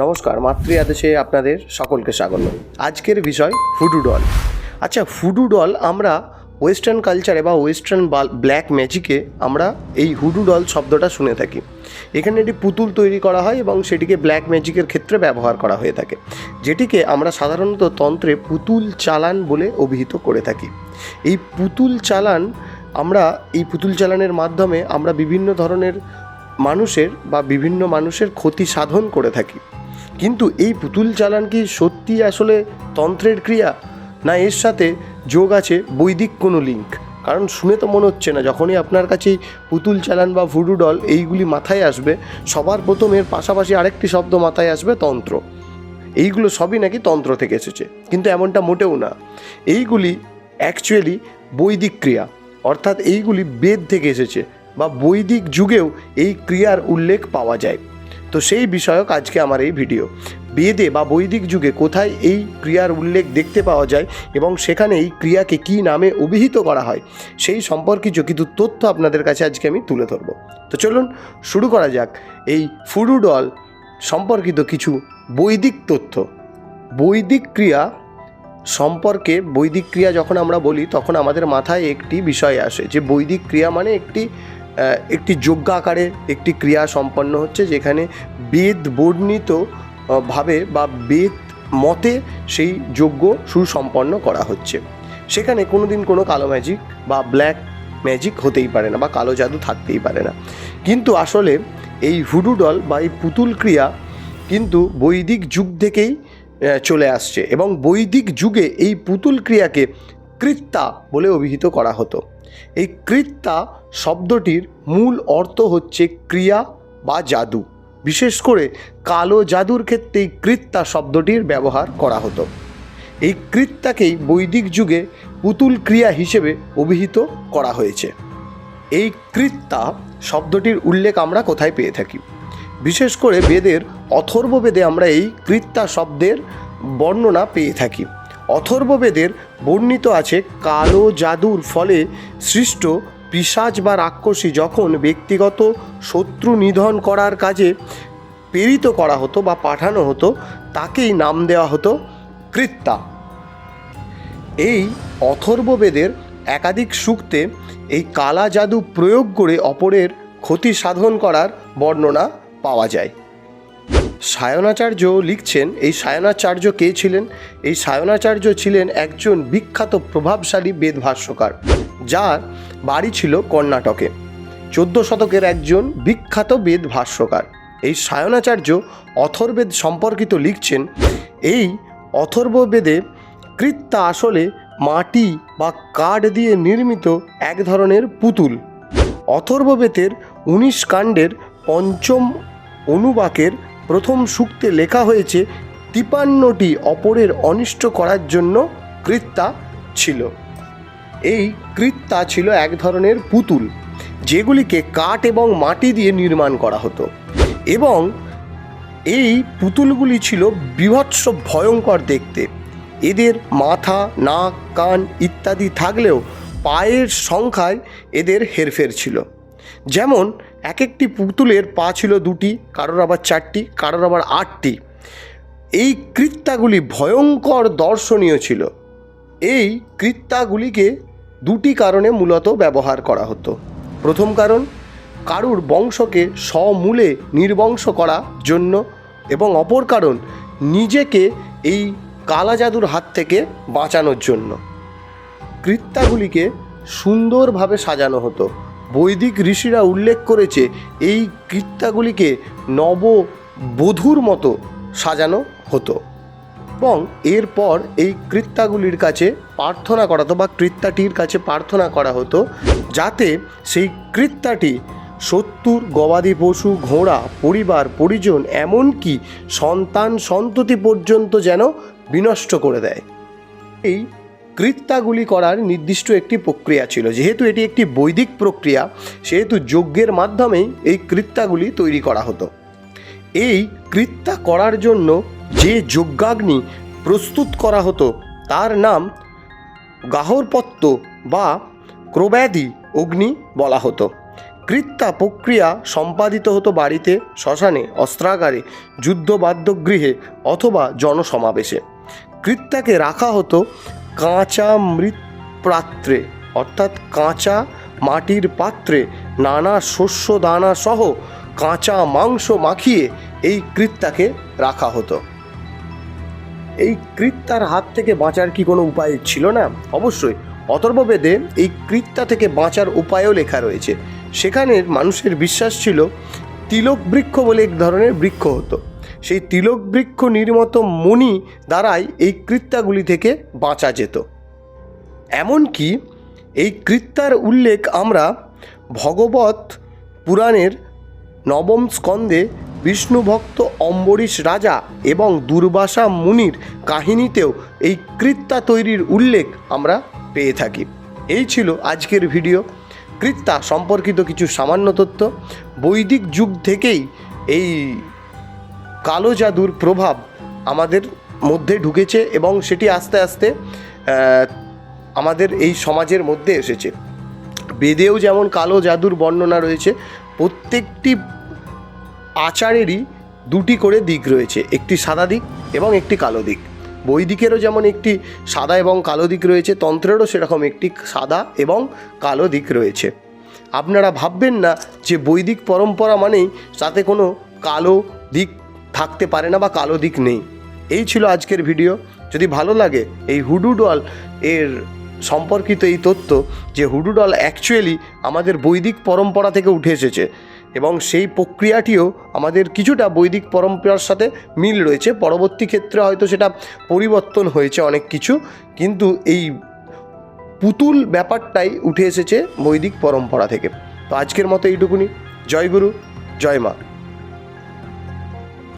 নমস্কার, মাতৃ আদেশে আপনাদের সকলকে স্বাগত। আজকের বিষয় হুডু ডল। আচ্ছা, হুডু ডল আমরা ওয়েস্টার্ন কালচারে বা ওয়েস্টার্ন ব্ল্যাক ম্যাজিকে আমরা এই হুডু ডল শব্দটা শুনে থাকি। এখানে একটি পুতুল তৈরি করা হয় এবং সেটিকে ব্ল্যাক ম্যাজিকের ক্ষেত্রে ব্যবহার করা হয়ে থাকে, যেটিকে আমরা সাধারণত তন্ত্রে পুতুল চালান বলে অভিহিত করে থাকি। এই পুতুল চালানের মাধ্যমে আমরা বিভিন্ন ধরনের মানুষের ক্ষতি সাধন করে থাকি। কিন্তু এই পুতুল চালান কি সত্যি আসলে তন্ত্রের ক্রিয়া, না এর সাথে যোগ আছে বৈদিক কোনো লিঙ্ক? কারণ শুনে তো মনে হচ্ছে না। যখনই আপনার কাছে পুতুল চালান বা ভুডু ডল এইগুলি মাথায় আসবে, সবার প্রথম এর পাশাপাশি আরেকটি শব্দ মাথায় আসবে তন্ত্র। এইগুলো সবই নাকি তন্ত্র থেকে এসেছে, কিন্তু এমনটা মোটেও না। এইগুলি অ্যাকচুয়ালি বৈদিক ক্রিয়া, অর্থাৎ এইগুলি বেদ থেকে এসেছে বা বৈদিক যুগেও এই ক্রিয়ার উল্লেখ পাওয়া যায়। তো সেই বিষয়ক আজকে আমার এই ভিডিও। বেদে বা বৈদিক যুগে কোথায় এই ক্রিয়ার উল্লেখ দেখতে পাওয়া যায় এবং সেখানে এই ক্রিয়াকে কী নামে অভিহিত করা হয়, সেই সম্পর্কিত কিছু তথ্য আপনাদের কাছে আজকে আমি তুলে ধরব। তো চলুন শুরু করা যাক এই হুডু ডল সম্পর্কিত কিছু বৈদিক তথ্য। বৈদিক ক্রিয়া সম্পর্কে, বৈদিক ক্রিয়া যখন আমরা বলি তখন আমাদের মাথায় একটি বিষয় আসে যে বৈদিক ক্রিয়া মানে একটি যজ্ঞাকারে একটি ক্রিয়া সম্পন্ন হচ্ছে, যেখানে বেদ বর্ণিত ভাবে বা বেদ মতে সেই যজ্ঞ সুসম্পন্ন করা হচ্ছে। সেখানে কোনোদিন কোনো কালো ম্যাজিক বা ব্ল্যাক ম্যাজিক হতেই পারে না বা কালো জাদু থাকতেই পারে না। কিন্তু আসলে এই হুডু ডল বা এই পুতুল ক্রিয়া কিন্তু বৈদিক যুগ থেকেই চলে আসছে এবং বৈদিক যুগে এই পুতুল ক্রিয়াকে কৃত্যা বলে অভিহিত করা হতো। এই কৃত্যা শব্দটির মূল অর্থ হচ্ছে ক্রিয়া বা জাদু। বিশেষ করে কালো জাদুর ক্ষেত্রে এই কৃত্যা শব্দটির ব্যবহার করা হতো। এই কৃত্যাকেই বৈদিক যুগে পুতুল ক্রিয়া হিসেবে অভিহিত করা হয়েছে। এই কৃত্যা শব্দটির উল্লেখ আমরা কোথায় পেয়ে থাকি? বিশেষ করে বেদের অথর্ববেদে আমরা এই কৃত্যা শব্দের বর্ণনা পেয়ে থাকি। অথর্ববেদের বর্ণিত আছে, কালো জাদুর ফলে সৃষ্ট পিশাচ বা রাক্ষসী যখন ব্যক্তিগত শত্রু নিধন করার কাজে প্রেরিত করা হতো বা পাঠানো হতো, তাকেই নাম দেওয়া হতো কৃত্যা। এই অথর্ববেদের একাধিক সূক্তে এই কালা জাদু প্রয়োগ করে অপরের ক্ষতি সাধন করার বর্ণনা পাওয়া যায়। সায়নাচার্য লিখছেন, এই সায়নাচার্য কে ছিলেন? এই সায়নাচার্য ছিলেন একজন বিখ্যাত প্রভাবশালী বেদ ভাষ্যকার, যার বাড়ি ছিল কর্ণাটকে। 14 শতকের একজন বিখ্যাত বেদ ভাষ্যকার। এই সায়নাচার্য অথর্ববেদ সম্পর্কিত লিখছেন, এই অথর্ববেদে কৃত্যা আসলে মাটি বা কাঠ দিয়ে নির্মিত এক ধরনের পুতুল। অথর্ববেদের 19 কাণ্ডের পঞ্চম অনুবাকের প্রথম সূক্তে লেখা হয়েছে, 53টি অপরের অনিষ্ট করার জন্য কৃত্যা ছিল। এই কৃত্যা ছিল এক ধরনের পুতুল, যেগুলিকে কাঠ এবং মাটি দিয়ে নির্মাণ করা হতো এবং এই পুতুলগুলি ছিল বীভৎস ভয়ঙ্কর দেখতে। এদের মাথা, নাক, কান ইত্যাদি থাকলেও পায়ের সংখ্যায় এদের হেরফের ছিল। যেমন এক একটি পুতুলের পা ছিল 2টি, কারোর আবার 4টি, কারোর আবার 8টি। এই কৃত্যাগুলি ভয়ঙ্কর দর্শনীয় ছিল। এই কৃত্যাগুলিকে 2টি কারণে মূলত ব্যবহার করা হতো। প্রথম কারণ, কারুর বংশকে সমূলে নির্বংশ করার জন্য, এবং অপর কারণ, নিজেকে এই কালা জাদুর হাত থেকে বাঁচানোর জন্য। কৃত্যাগুলিকে সুন্দরভাবে সাজানো হতো। বৈদিক ঋষিরা উল্লেখ করেছে, এই কৃত্যাগুলিকে নববধূর মতো সাজানো হতো এবং এরপর এই কৃত্যাগুলির কাছে প্রার্থনা করা হতো বা কৃত্যাটির কাছে প্রার্থনা করা হতো, যাতে সেই কৃত্যাটি শত্রুর গবাদি পশু, ঘোড়া, পরিবার পরিজন, এমনকি সন্তান সন্ততি পর্যন্ত যেন বিনষ্ট করে দেয়। এই কৃত্যাগুলি করার নির্দিষ্ট একটি প্রক্রিয়া ছিল। যেহেতু এটি একটি বৈদিক প্রক্রিয়া, সেহেতু যজ্ঞের মাধ্যমেই এই কৃত্যাগুলি তৈরি করা হতো। এই কৃত্যা করার জন্য যে যজ্ঞাগ্নি প্রস্তুত করা হতো তার নাম গাহরপত্য বা ক্রোব্যাদি অগ্নি বলা হতো। কৃত্যা প্রক্রিয়া সম্পাদিত হতো বাড়িতে, শ্মশানে, অস্ত্রাগারে, যুদ্ধবাদ্যগৃহে অথবা জনসমাবেশে। কৃত্যাকে রাখা হতো কাঁচা মৃৎপাত্রে, অর্থাৎ কাঁচা মাটির পাত্রে নানা শস্য দানা সহ কাঁচা মাংস মাখিয়ে এই কৃত্যাকে রাখা হতো। এই কৃত্যার হাত থেকে বাঁচার কি কোনো উপায় ছিল না? অবশ্যই। অথর্ববেদে এই কৃত্যা থেকে বাঁচার উপায়ও লেখা রয়েছে। সেখানের মানুষের বিশ্বাস ছিল তিলক বৃক্ষ বলে এক ধরনের বৃক্ষ হতো, সেই তিলক বৃক্ষ নির্মিত মণি দ্বারাই এই কৃত্যাগুলি থেকে বাঁচা যেত। এমনকি এই কৃত্যার উল্লেখ আমরা ভগবত পুরাণের নবম স্কন্ধে বিষ্ণুভক্ত অম্বরীশ রাজা এবং দুর্বাসা মুনির কাহিনীতেও এই কৃত্যা তৈরির উল্লেখ আমরা পেয়ে থাকি। এই ছিল আজকের ভিডিও, কৃত্যা সম্পর্কিত কিছু সামান্য তথ্য। বৈদিক যুগ থেকেই এই কালো জাদুর প্রভাব আমাদের মধ্যে ঢুকেছে এবং সেটি আস্তে আস্তে আমাদের এই সমাজের মধ্যে এসেছে। বেদেও যেমন কালো জাদুর বর্ণনা রয়েছে, প্রত্যেকটি আচারেরই দুটি করে দিক রয়েছে, একটি সাদা দিক এবং একটি কালো দিক। বৈদিকেরও যেমন একটি সাদা এবং কালো দিক রয়েছে, তন্ত্রেরও সেরকম একটি সাদা এবং কালো দিক রয়েছে। আপনারা ভাববেন না যে বৈদিক পরম্পরা মানেই তাতে কোনো কালো দিক থাকতে পারে না বা কালো দিক নেই। এই ছিল আজকের ভিডিও। যদি ভালো লাগে এই হুডু ডল এর সম্পর্কিত এই তথ্য, যে হুডু ডল অ্যাকচুয়ালি আমাদের বৈদিক পরম্পরা থেকে উঠে এসেছে এবং সেই প্রক্রিয়াটিও আমাদের কিছুটা বৈদিক পরম্পরার সাথে মিল রয়েছে। পরবর্তী ক্ষেত্রে হয়তো সেটা পরিবর্তন হয়েছে অনেক কিছু, কিন্তু এই পুতুল ব্যাপারটাই উঠে এসেছে বৈদিক পরম্পরা থেকে। তো আজকের মতো এইটুকুনি। জয় গুরু, জয় মা।